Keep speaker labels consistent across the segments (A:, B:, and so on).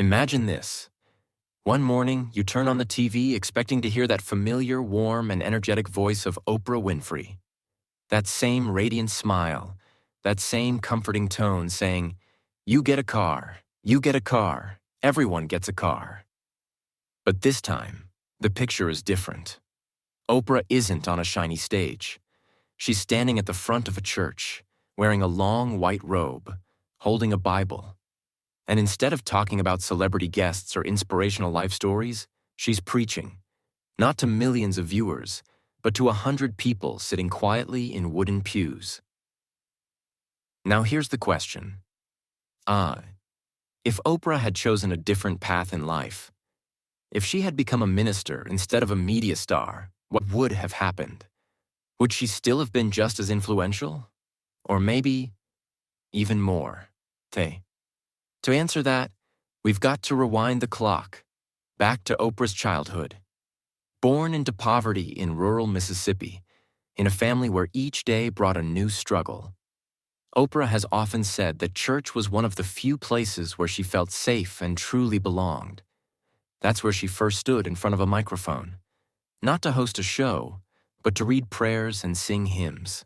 A: Imagine this. One morning, you turn on the TV expecting to hear that familiar, warm, and energetic voice of Oprah Winfrey. That same radiant smile, that same comforting tone saying, "You get a car, you get a car, everyone gets a car." But this time, the picture is different. Oprah isn't on a shiny stage. She's standing at the front of a church, wearing a long white robe, holding a Bible. And instead of talking about celebrity guests or inspirational life stories, she's preaching, not to millions of viewers, but to 100 people sitting quietly in wooden pews. Now here's the question. If Oprah had chosen a different path in life, if she had become a minister instead of a media star, what would have happened? Would she still have been just as influential? Or maybe even more? To answer that, we've got to rewind the clock, back to Oprah's childhood. Born into poverty in rural Mississippi, in a family where each day brought a new struggle, Oprah has often said that church was one of the few places where she felt safe and truly belonged. That's where she first stood in front of a microphone, not to host a show, but to read prayers and sing hymns.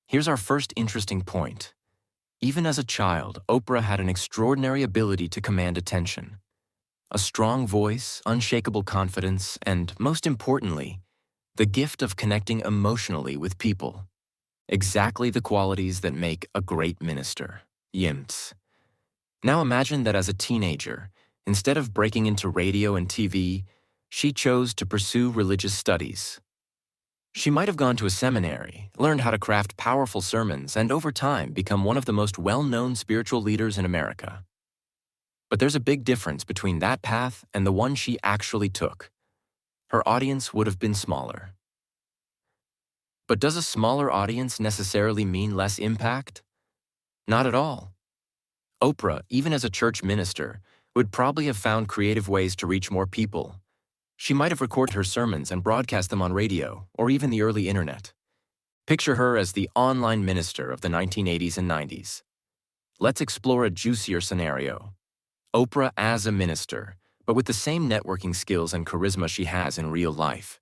A: Here's our first interesting point. Even as a child, Oprah had an extraordinary ability to command attention. A strong voice, unshakable confidence, and, most importantly, the gift of connecting emotionally with people. Exactly the qualities that make a great minister. Yims. Now imagine that as a teenager, instead of breaking into radio and TV, she chose to pursue religious studies. She might have gone to a seminary, learned how to craft powerful sermons, and over time become one of the most well-known spiritual leaders in America. But there's a big difference between that path and the one she actually took. Her audience would have been smaller. But does a smaller audience necessarily mean less impact? Not at all. Oprah, even as a church minister, would probably have found creative ways to reach more people. She might have recorded her sermons and broadcast them on radio, or even the early internet. Picture her as the online minister of the 1980s and 90s. Let's explore a juicier scenario. Oprah as a minister, but with the same networking skills and charisma she has in real life.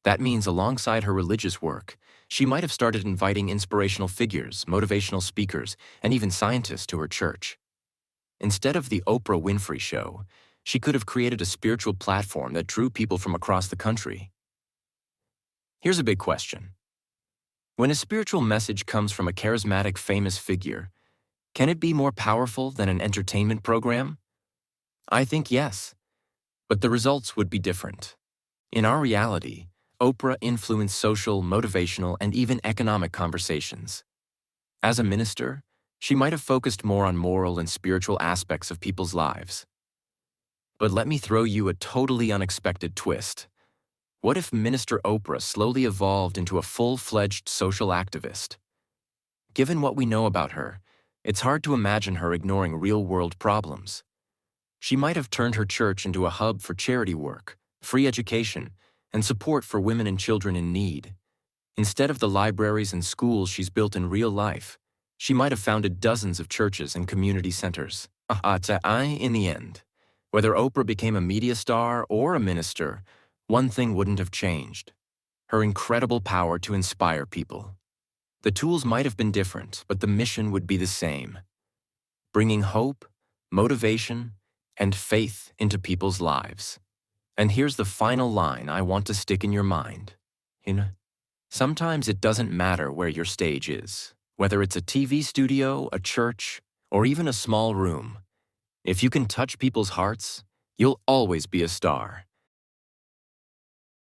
A: That means alongside her religious work, she might have started inviting inspirational figures, motivational speakers, and even scientists to her church. Instead of the Oprah Winfrey Show, she could have created a spiritual platform that drew people from across the country. Here's a big question. When a spiritual message comes from a charismatic, famous figure, can it be more powerful than an entertainment program? I think yes, but the results would be different. In our reality, Oprah influenced social, motivational, and even economic conversations. As a minister, she might have focused more on moral and spiritual aspects of people's lives. But let me throw you a totally unexpected twist. What if Minister Oprah slowly evolved into a full-fledged social activist? Given what we know about her, it's hard to imagine her ignoring real-world problems. She might have turned her church into a hub for charity work, free education, and support for women and children in need. Instead of the libraries and schools she's built in real life, she might have founded dozens of churches and community centers. In the end, whether Oprah became a media star or a minister, one thing wouldn't have changed: her incredible power to inspire people. The tools might have been different, but the mission would be the same: bringing hope, motivation, and faith into people's lives. And here's the final line I want to stick in your mind. Sometimes it doesn't matter where your stage is, whether it's a TV studio, a church, or even a small room. If you can touch people's hearts, you'll always be a star.